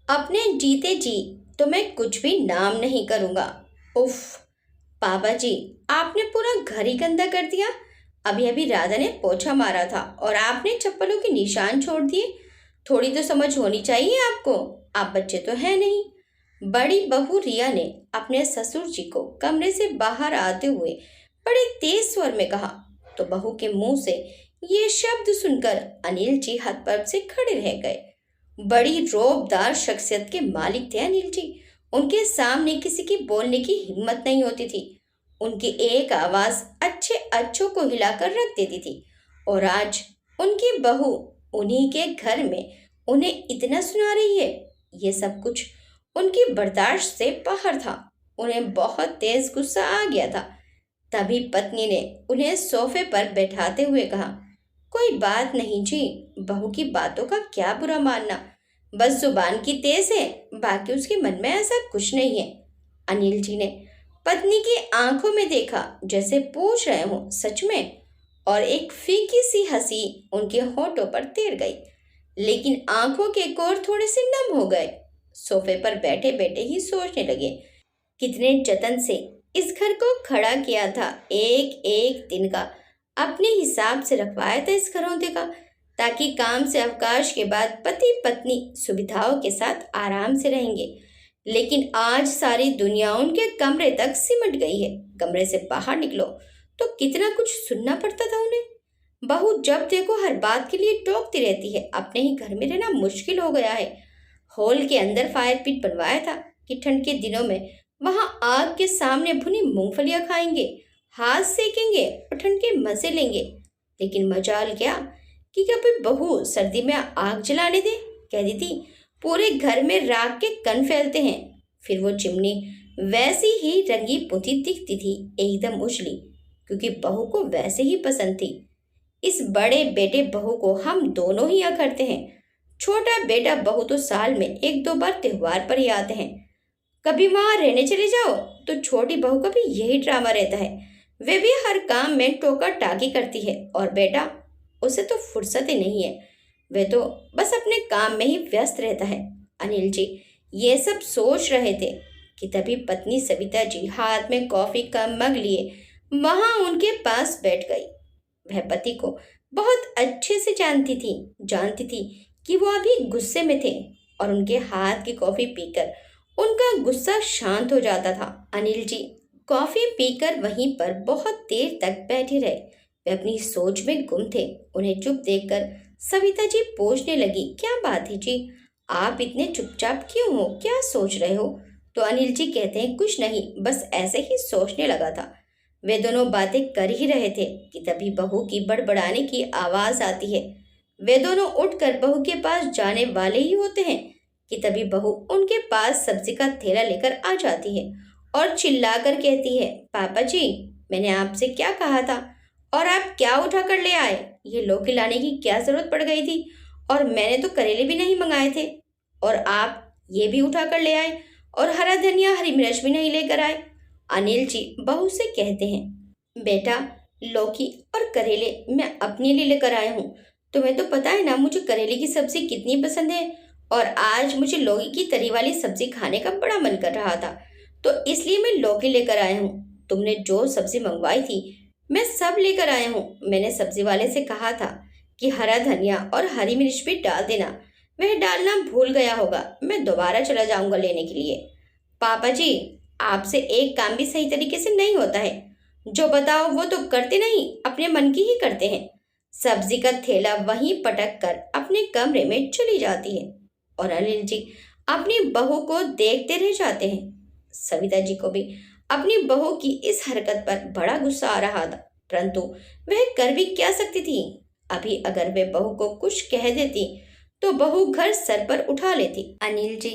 अपने जीते जी तो मैं कुछ भी नाम नहीं करूँगा। उफ़! पापा जी, आपने पूरा घर ही गंदा कर दिया। अभी अभी राधा ने पोछा मारा था और आपने चप्पलों के निशान छोड़ दिए। थोड़ी तो समझ होनी चाहिए आपको। आप बच्चे तो हैं नहीं। बड़ी बहू रिया ने अपने ससुर जी को कमरे से बाहर आते हुए बड़े तेज स्वर में कहा। तो बहू के मुंह से ये शब्द सुनकर अनिल जी हतप्रभ से खड़े रह गए। बड़ी रौबदार शख्सियत के मालिक थे अनिल जी। उनके सामने किसी की बोलने की हिम्मत नहीं होती थी। उनकी एक आवाज अच्छे अच्छों को हिलाकर रख देती थी। और आज उनकी बहू उन्हीं के घर में उन्हें इतना सुना रही है। ये सब कुछ उनकी बर्दाश्त से बाहर था। उन्हें बहुत तेज गुस्सा आ गया था। तभी पत्नी ने उन्हें सोफे पर बैठाते हुए कहा, कोई बात नहीं जी, बहू की बातों का क्या बुरा मानना। बस जुबान की तेज है, बाकी उसके मन में ऐसा कुछ नहीं है। अनिल जी ने पत्नी की आंखों में देखा, जैसे पूछ रहे हो सच में। और एक फीकी सी हंसी उनके होठों पर तैर गई, लेकिन आंखों के कोर थोड़े से नम हो गए। सोफे पर बैठे बैठे ही सोचने लगे, कितने जतन से इस घर को खड़ा किया था। एक एक दिन का अपने हिसाब से रखवाया था इस घरौंदे का, ताकि काम से अवकाश के बाद पति पत्नी सुविधाओं के साथ आराम से रहेंगे। लेकिन आज सारी दुनिया उनके कमरे तक सिमट गई है। कमरे से बाहर निकलो तो कितना कुछ सुनना पड़ता था उन्हें। बहू जब देखो हर बात के लिए टोकती रहती है। अपने ही घर में रहना मुश्किल हो गया है। हॉल के अंदर फायर पिट बनवाया था कि ठंड के दिनों में वहां आग के सामने भुनी मूंगफलियां खाएंगे, हाथ सेकेंगे और ठंड के मजे लेंगे। लेकिन मजाल क्या कि कभी बहू सर्दी में आग जलाने दे। कहती थी पूरे घर में राख के कण फैलते हैं। फिर वो चिमनी वैसी ही रंगी पुती दिखती थी, एकदम उछली, क्योंकि बहू को वैसे ही पसंद थी। इस बड़े बेटे बहू को हम दोनों ही अखरते हैं। छोटा बेटा बहू तो साल में एक दो बार त्योहार पर ही आते हैं। कभी वहां रहने चले जाओ तो छोटी बहू का भी यही ड्रामा रहता है। वे भी हर काम में टोका टाकी करती है और बेटा, उसे तो फुर्सत ही नहीं है। वे तो बस अपने काम में ही व्यस्त रहता है। अनिल जी ये सब सोच रहे थे कि तभी पत्नी सविता जी हाथ में कॉफी का मग लिए वहां उनके पास बैठ गई। वह पति को बहुत अच्छे से जानती थी कि वो अभी गुस्से में थे और उनके हाथ की कॉफी पीकर उनका गुस्सा शांत हो जाता था। अनिल जी कॉफी पीकर वहीं पर बहुत देर तक बैठे रहे। वे अपनी सोच में गुम थे। उन्हें चुप देखकर सविता जी पूछने लगी, क्या बात है जी, आप इतने चुपचाप क्यों हो, क्या सोच रहे हो? तो अनिल जी कहते हैं, कुछ नहीं, बस ऐसे ही सोचने लगा था। वे दोनों बातें कर ही रहे थे कि तभी बहू की बड़बड़ाने की आवाज आती है। वे दोनों उठकर बहू के पास जाने वाले ही होते हैं कि तभी बहू उनके पास सब्जी का थैला लेकर आ जाती है और चिल्लाकर कहती है, पापा जी, मैंने आपसे क्या कहा था और आप क्या उठा कर ले आए? ये लौकी लाने की क्या जरूरत पड़ गई थी? और मैंने तो करेले भी नहीं मंगाए थे और आप ये भी उठा कर ले आए और हरा धनिया हरी मिर्च भी नहीं लेकर आए। अनिल जी बहू से कहते हैं, बेटा, लौकी और करेले मैं अपने लिए लेकर आया हूँ। तुम्हें तो पता है ना मुझे करेले की सब्जी कितनी पसंद है, और आज मुझे लौकी की तरी वाली सब्जी खाने का बड़ा मन कर रहा था, तो इसलिए मैं लौकी लेकर आया हूँ। तुमने जो सब्जी मंगवाई थी मैं सब लेकर आया हूँ। मैंने सब्जी वाले से कहा था कि हरा धनिया और हरी मिर्च भी डाल देना, वह डालना भूल गया होगा। मैं दोबारा चला जाऊंगा लेने के लिए। पापा जी, आपसे एक काम भी सही तरीके से नहीं होता है। जो बताओ वो तो करते नहीं, अपने मन की ही करते हैं। सब्जी का थैला वहीं पटक कर अपने कमरे में चली जाती है और अनिल जी अपनी बहू को देखते रह जाते हैं। सविता जी को भी अपनी बहू की इस हरकत पर बड़ा गुस्सा आ रहा था, परंतु वह कर भी क्या सकती थी। अभी अगर वे बहू को कुछ कह देती तो बहू घर सर पर उठा लेती। अनिल जी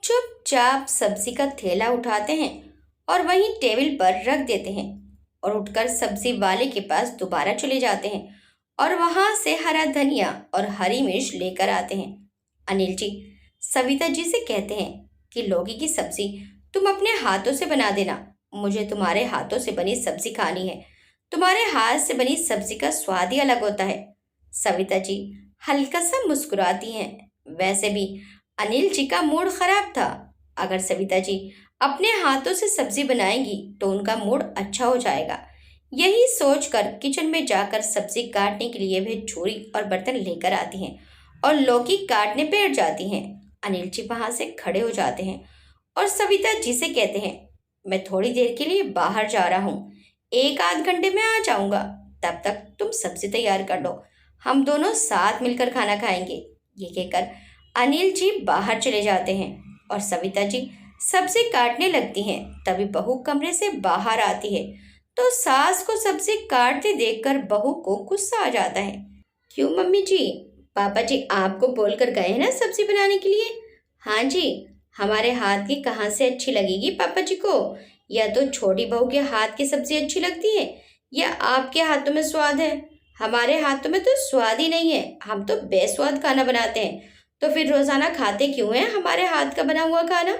चुपचाप सब्जी का थैला उठाते हैं और वहीं टेबल पर रख देते हैं और उठकर सब्जी वाले के पास दोबारा चले जाते हैं और वहां से हरा धनिया और हरी मिर्च लेकर आते हैं। अनिल जी सविता जी से कहते हैं कि लौकी की सब्जी तुम अपने हाथों से बना देना। मुझे तुम्हारे हाथों से बनी सब्जी खानी है। तुम्हारे हाथ से बनी सब्जी का स्वाद ही अलग होता है। सविता जी हल्का सा मुस्कुराती हैं। वैसे भी अनिल जी का मूड खराब था। अगर सविता जी अपने हाथों से सब्जी बनाएंगी तो उनका मूड अच्छा हो जाएगा। यही सोचकर किचन में जाकर सब्जी काटने के लिए वे छुरी और बर्तन लेकर आती हैं और लौकी काटने बैठ जाती हैं। अनिल जी वहां से खड़े हो जाते हैं और सविता जी से कहते हैं, मैं थोड़ी देर के लिए बाहर जा रहा हूँ, एक आध घंटे में आ जाऊंगा। तब तक तुम सब्जी तैयार कर लो, हम दोनों साथ मिलकर खाना खाएंगे। ये कहकर अनिल जी बाहर चले जाते हैं और सविता जी सब्जी काटने लगती हैं। तभी बहू कमरे से बाहर आती है तो सास को सब्जी काटते देखकर बहू को गुस्सा आ जाता है। क्यों मम्मी जी, पापा जी आपको बोलकर गए हैं ना सब्जी बनाने के लिए। हाँ जी, हमारे हाथ की कहाँ से अच्छी लगेगी पापा जी को? या तो छोटी बहू के हाथ की सब्जी अच्छी लगती है या आपके हाथों में स्वाद है। हमारे हाथों में तो स्वाद ही नहीं है, हम तो बेस्वाद खाना बनाते हैं। तो फिर रोजाना खाते क्यों हैं हमारे हाथ का बना हुआ खाना?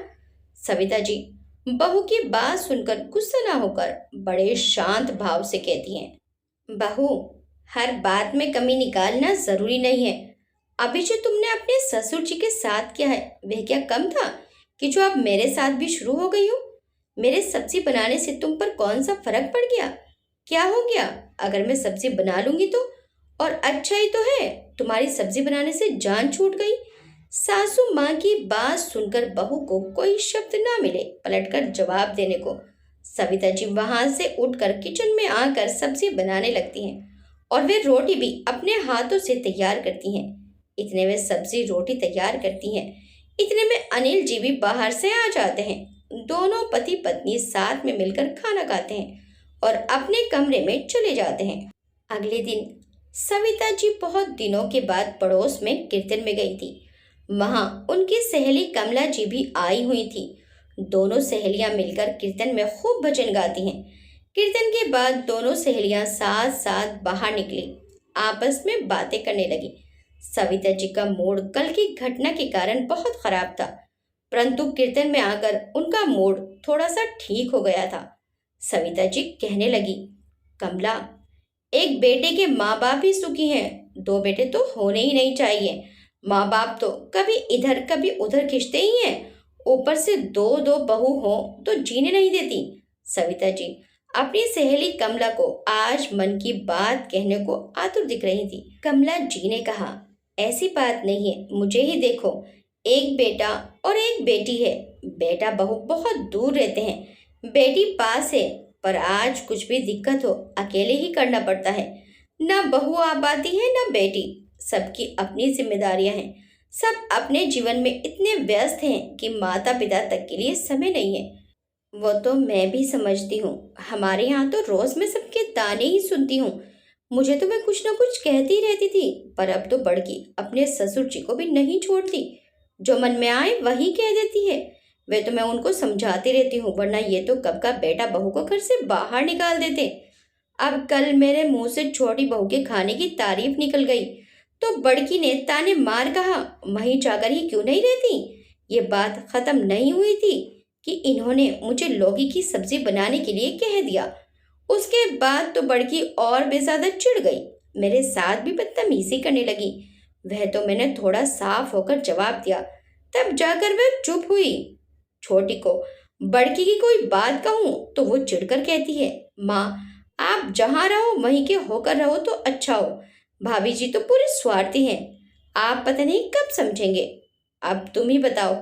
सविता जी बहू की बात सुनकर गुस्सा ना होकर बड़े शांत भाव से कहती हैं, बहू हर बात में कमी निकालना जरूरी नहीं है। अभी जो तुमने अपने ससुर जी के साथ किया है वह क्या कम था कि जो अब मेरे साथ भी शुरू हो गई हो? मेरे सब्जी बनाने से तुम पर कौन सा फर्क पड़ गया? क्या हो गया अगर मैं सब्जी बना लूंगी तो? और अच्छा ही तो है, तुम्हारी सब्जी बनाने से जान छूट गई। सासू माँ की बात सुनकर बहू को कोई शब्द ना मिले पलटकर जवाब देने को। सविता जी वहां से उठकर किचन में आकर सब्जी बनाने लगती हैं और वे रोटी भी अपने हाथों से तैयार करती हैं। इतने में सब्जी रोटी तैयार करती हैं, इतने में अनिल जी भी बाहर से आ जाते हैं। दोनों पति पत्नी साथ में मिलकर खाना खाते हैं और अपने कमरे में चले जाते हैं। अगले दिन सविता जी बहुत दिनों के बाद पड़ोस में कीर्तन में गई थी। वहां उनकी सहेली कमला जी भी आई हुई थी। दोनों सहेलियां मिलकर कीर्तन में खूब भजन गाती हैं। कीर्तन के बाद दोनों सहेलियां साथ साथ बाहर निकली, आपस में बातें करने लगी। सविता जी का मूड कल की घटना के कारण बहुत खराब था, परंतु कीर्तन में आकर उनका मूड थोड़ा सा ठीक हो गया था। सविता जी कहने लगी, कमला, एक बेटे के माँ बाप ही सुखी हैं, दो बेटे तो होने ही नहीं चाहिए। माँ बाप तो कभी इधर कभी उधर खिंचते ही हैं, ऊपर से दो दो बहू हो तो जीने नहीं देती। सविता जी अपनी सहेली कमला को आज मन की बात कहने को आतुर दिख रही थी। कमला जी ने कहा, ऐसी बात नहीं है, मुझे ही देखो, एक बेटा और एक बेटी है। बेटा बहू बहुत दूर रहते हैं, बेटी पास है, पर आज कुछ भी दिक्कत हो अकेले ही करना पड़ता है। ना बहू आ पाती है ना बेटी, सबकी अपनी जिम्मेदारियां हैं। सब अपने जीवन में इतने व्यस्त हैं कि माता पिता तक के लिए समय नहीं है। वो तो मैं भी समझती हूँ, हमारे यहाँ तो रोज मैं सबके ताने ही सुनती हूँ। मुझे तो मैं कुछ ना कुछ कहती रहती थी, पर अब तो बड़की अपने ससुर जी को भी नहीं छोड़ती, जो मन में आए वही कह देती है। वे तो मैं उनको समझाती रहती हूँ, वरना ये तो कब का बेटा बहू को घर से बाहर निकाल देते। अब कल मेरे मुंह से छोटी बहू के खाने की तारीफ निकल गई तो बड़की ने ताने मार कहा, वहीं जाकर ही क्यों नहीं रहती। ये बात खत्म नहीं हुई थी कि इन्होंने मुझे लौकी की सब्जी बनाने के लिए कह दिया। उसके बाद तो बड़की और भी ज्यादा चिढ़ गई, मेरे साथ भी बदतमीजी करने लगी। वह तो मैंने थोड़ा साफ होकर जवाब दिया, तब जाकर वह चुप हुई। छोटी को बड़की की कोई बात कहूँ तो वो चिढ़कर कहती है, माँ आप जहाँ रहो वहीं के होकर रहो तो अच्छा हो। भाभी जी तो पूरे स्वार्थी हैं, आप पता नहीं कब समझेंगे। अब तुम ही बताओ,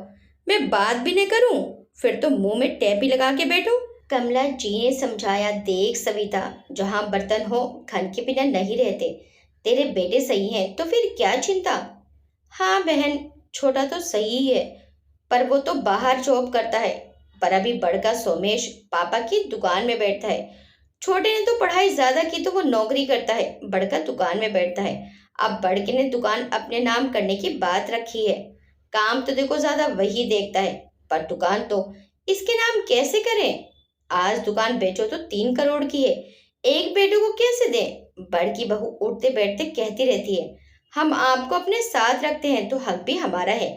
मैं बात भी न करूं फिर तो मुंह में टैपी लगा के बैठो। कमला जी ने समझाया, देख सविता, जहाँ बर्तन हो खन के बिना नहीं रहते। तेरे बेटे सही हैं तो फिर क्या चिंता। हाँ बहन, छोटा तो सही है, पर वो तो बाहर जॉब करता है। पर अभी बड़का सोमेश पापा की दुकान में बैठता है। छोटे ने तो पढ़ाई ज्यादा की तो वो नौकरी करता है, बड़का दुकान में बैठता है। अब बड़के ने दुकान अपने नाम करने की बात रखी है। काम तो देखो ज्यादा वही देखता है, पर दुकान तो इसके नाम कैसे करें। आज दुकान बेचो तो 3 करोड़ की है, एक बेटे को कैसे दें। बड़की बहू उठते बैठते कहती रहती है, हम आपको अपने साथ रखते हैं तो हक भी हमारा है।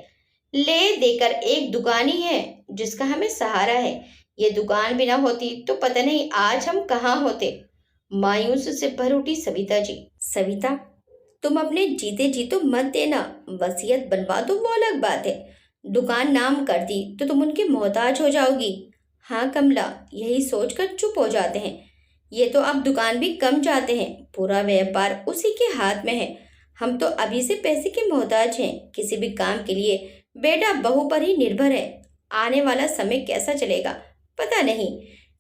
ले देकर एक दुकान ही है जिसका हमें सहारा है। ये दुकान भी ना होती तो पता नहीं आज हम कहाँ होते। मायूस से भर उठी सविता जी। सविता, तुम अपने जीते जी तो मत देना, वसीयत बनवा दो वो अलग बात है, दुकान नाम कर दी तो तुम उनकी मोहताज हो जाओगी। हाँ कमला, यही सोचकर चुप हो जाते हैं। ये तो अब दुकान भी कम जाते हैं, पूरा व्यापार उसी के हाथ में है। हम तो अभी से पैसे के मोहताज हैं। किसी भी काम के लिए बेटा बहू पर ही निर्भर है। आने वाला समय कैसा चलेगा पता नहीं।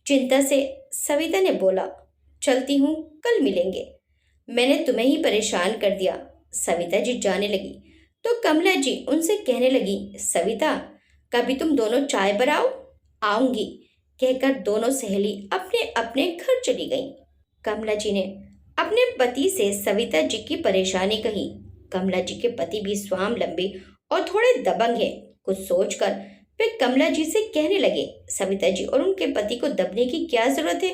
चिंता से सविता ने बोला, चलती हूँ, कल मिलेंगे। मैंने तुम्हें ही परेशान कर दिया। सविता जी जाने लगी तो कमला जी उनसे कहने लगी, सविता, कभी तुम दोनों चाय पर आओ। आऊंगी, कहकर दोनों सहेली अपने अपने घर चली गईं। कमला जी ने अपने पति से सविता जी की परेशानी कही। कमला जी के पति भी स्वावलंबी और थोड़े दबंग हैं। कुछ सोचकर वे कमला जी से कहने लगे, सविता जी और उनके पति को दबने की क्या जरूरत है।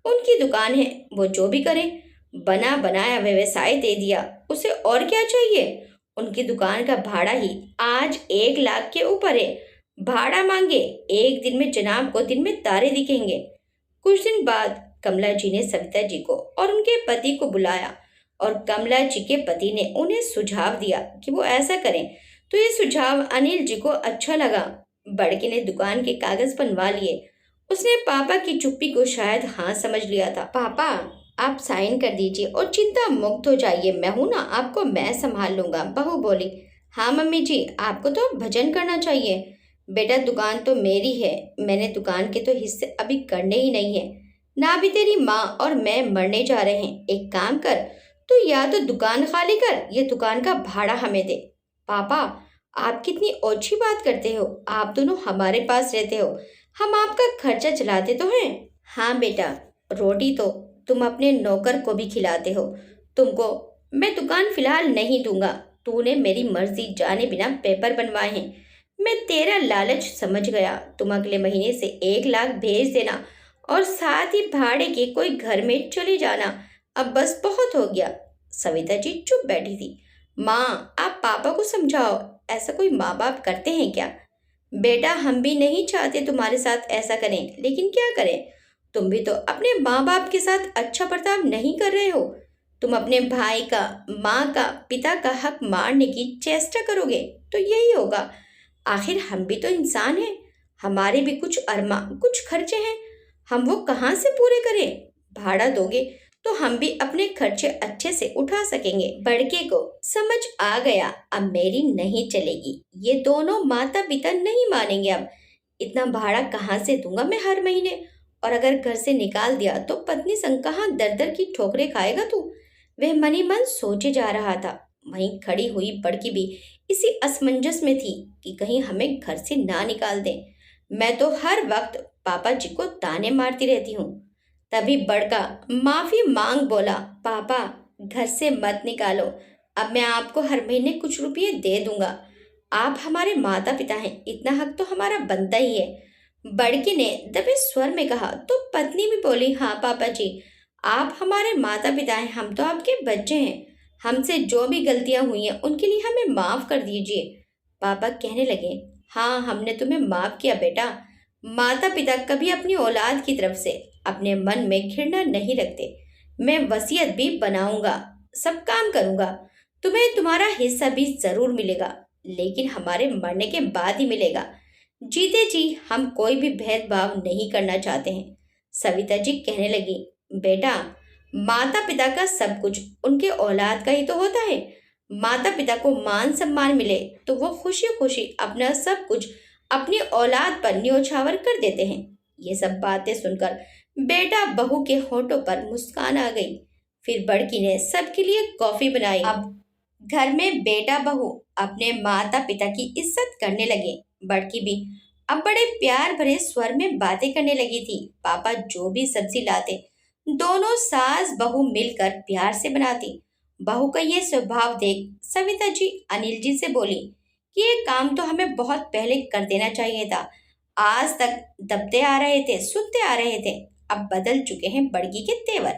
उनकी दुकान है, वो जो भी करें। बना बनाया व्यवसाय दे दिया, उसे और क्या चाहिए। उनकी दुकान का भाड़ा ही आज 1 लाख के ऊपर है। भाड़ा मांगे, एक दिन में जनाब को दिन में तारे दिखेंगे। कुछ दिन बाद कमला जी ने सविता जी को और उनके पति को बुलाया और कमला जी के पति ने उन्हें सुझाव दिया कि वो ऐसा करें। तो ये सुझाव अनिल जी को अच्छा लगा। बड़के ने दुकान के कागज बनवा लिए। उसने पापा की चुप्पी को शायद हाँ समझ लिया था। पापा, आप साइन कर दीजिए और चिंता मुक्त हो जाइए। मैं हूं ना, आपको मैं संभाल लूंगा। बहू बोली, हाँ मम्मी जी, आपको तो भजन करना चाहिए। बेटा दुकान तो मेरी है, मैंने दुकान के तो हिस्से अभी करने ही नहीं है ना। अभी तेरी माँ और मैं मरने जा रहे हैं। एक काम कर, तू या तो दुकान खाली कर या दुकान का भाड़ा हमें दे। पापा, आप कितनी ओछी बात करते हो। आप दोनों हमारे पास रहते हो, हम आपका खर्चा चलाते तो हैं। हाँ बेटा, रोटी तो तुम अपने नौकर को भी खिलाते हो। तुमको मैं दुकान फिलहाल नहीं दूंगा। तूने मेरी मर्जी जाने बिना पेपर बनवाए हैं। मैं तेरा लालच समझ गया। तुम अगले महीने से 1 लाख भेज देना और साथ ही भाड़े के कोई घर में चले जाना। अब बस बहुत हो गया। सविता जी चुप बैठी थी। माँ, आप पापा को समझाओ, ऐसा कोई माँ बाप करते हैं क्या। बेटा, हम भी नहीं चाहते तुम्हारे साथ ऐसा करें, लेकिन क्या करें। तुम भी तो अपने माँ बाप के साथ अच्छा बर्ताव नहीं कर रहे हो। तुम अपने भाई का, माँ का, पिता का हक मारने की चेष्टा करोगे तो यही होगा। आखिर हम भी तो इंसान हैं, हमारे भी कुछ अरमा, कुछ खर्चे हैं। हम वो कहाँ से पूरे करें। भाड़ा दोगे तो हम भी अपने खर्चे अच्छे से उठा सकेंगे। बड़के को समझ आ गया, अब मेरी नहीं चलेगी। ये दोनों माता पिता नहीं मानेंगे। अब इतना भाड़ा कहाँ से दूंगा मैं हर महीने। और अगर घर से निकाल दिया तो पत्नी संग कहाँ दर दर की ठोकरें खाएगा तू। वह मनी मन सोचे जा रहा था। वहीं खड़ी हुई बड़की भी इसी असमंजस में थी कि कहीं हमें घर से ना निकाल दें। मैं तो हर वक्त पापा जी को ताने मारती रहती हूँ। तभी बड़का माफी मांग बोला, पापा, घर से मत निकालो। अब मैं आपको हर महीने कुछ रुपये दे दूंगा। आप हमारे माता पिता हैं, इतना हक तो हमारा बनता ही है। बड़की ने दबे स्वर में कहा तो पत्नी भी बोली, हाँ पापा जी, आप हमारे माता पिता हैं, हम तो आपके बच्चे हैं। हमसे जो भी गलतियां हुई हैं उनके लिए हमें माफ कर दीजिए। पापा कहने लगे, हाँ, हमने तुम्हें माफ किया बेटा। माता पिता कभी अपनी औलाद की तरफ से अपने मन में घृणा नहीं रखते। मैं वसीयत भी बनाऊंगा, सब काम करूंगा। तुम्हें तुम्हारा हिस्सा भी जरूर मिलेगा, लेकिन हमारे मरने के बाद ही मिलेगा। जीते जी हम कोई भी भेदभाव नहीं करना चाहते हैं। सविता जी कहने लगी, बेटा, माता पिता का सब कुछ उनके औलाद का ही तो होता है। माता पिता को मान सम्मान मिले तो वो खुशी खुशी अपना सब कुछ अपनी औलाद पर न्योछावर कर देते हैं। ये सब बातें सुनकर बेटा बहू के होठों पर मुस्कान आ गई। फिर बड़की ने सबके लिए कॉफी बनाई। अब घर में बेटा बहू अपने माता पिता की इज्जत करने लगे। बड़की भी अब बड़े प्यार भरे स्वर में बातें करने लगी थी। पापा जो भी सब्जी लाते दोनों सास बहू मिलकर प्यार से बनाती। बहू का ये स्वभाव देख सविता जी अनिल जी से बोली कि ये काम तो हमें बहुत पहले कर देना चाहिए था। आज तक दबते आ रहे थे, सुनते आ रहे थे, अब बदल चुके हैं बड़की के तेवर।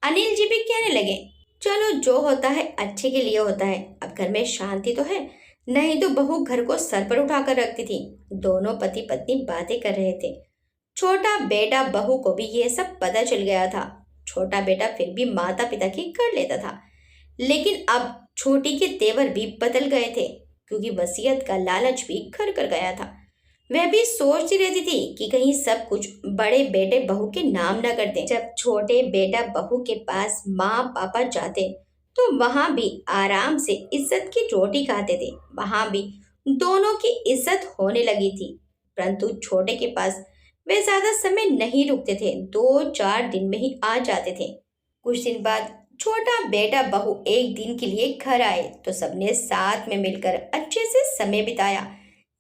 अनिल जी भी कहने लगे, चलो जो होता है अच्छे के लिए होता है। अब घर में शांति तो है, नहीं तो बहू घर को सर पर उठाकर रखती थी। दोनों पति पत्नी बातें कर रहे थे। छोटा बेटा बहू को भी ये सब पता चल गया था। छोटा बेटा फिर भी माता पिता की कर लेता था, लेकिन अब छोटी के तेवर भी बदल गए थे। क्योंकि वसीयत का लालच भी घर कर गया था। वह भी सोचती रहती थी कि कहीं सब कुछ बड़े बेटे बहू के नाम न कर दें। जब छोटे बेटा बहू के पास माँ पापा जाते तो वहां भी आराम से इज्जत की रोटी खाते थे। वहां भी दोनों की इज्जत होने लगी थी। परंतु छोटे के पास वे ज्यादा समय नहीं रुकते थे, 2-4 दिन में ही आ जाते थे। कुछ दिन बाद छोटा बेटा बहू एक दिन के लिए घर आए तो सबने साथ में मिलकर अच्छे से समय बिताया।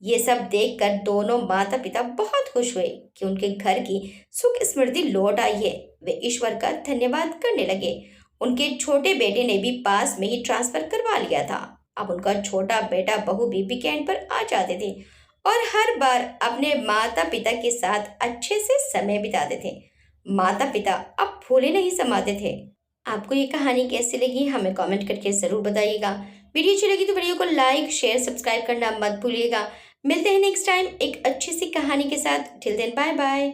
ये सब देखकर दोनों माता पिता बहुत खुश हुए कि उनके घर की सुख समृद्धि लौट आई है। वे ईश्वर का धन्यवाद करने लगे। उनके छोटे बेटे ने भी पास में ही ट्रांसफर करवा लिया था। अब उनका छोटा बेटा बहू भी वीकेंड पर आ जाते थे और हर बार अपने माता पिता के साथ अच्छे से समय बिताते थे। माता पिता अब भूले नहीं समाते थे। आपको ये कहानी कैसी लगी हमें कमेंट करके ज़रूर बताइएगा। वीडियो अच्छी लगी तो वीडियो को लाइक शेयर सब्सक्राइब करना मत भूलिएगा। मिलते हैं नेक्स्ट टाइम एक अच्छी सी कहानी के साथ। Till then bye bye.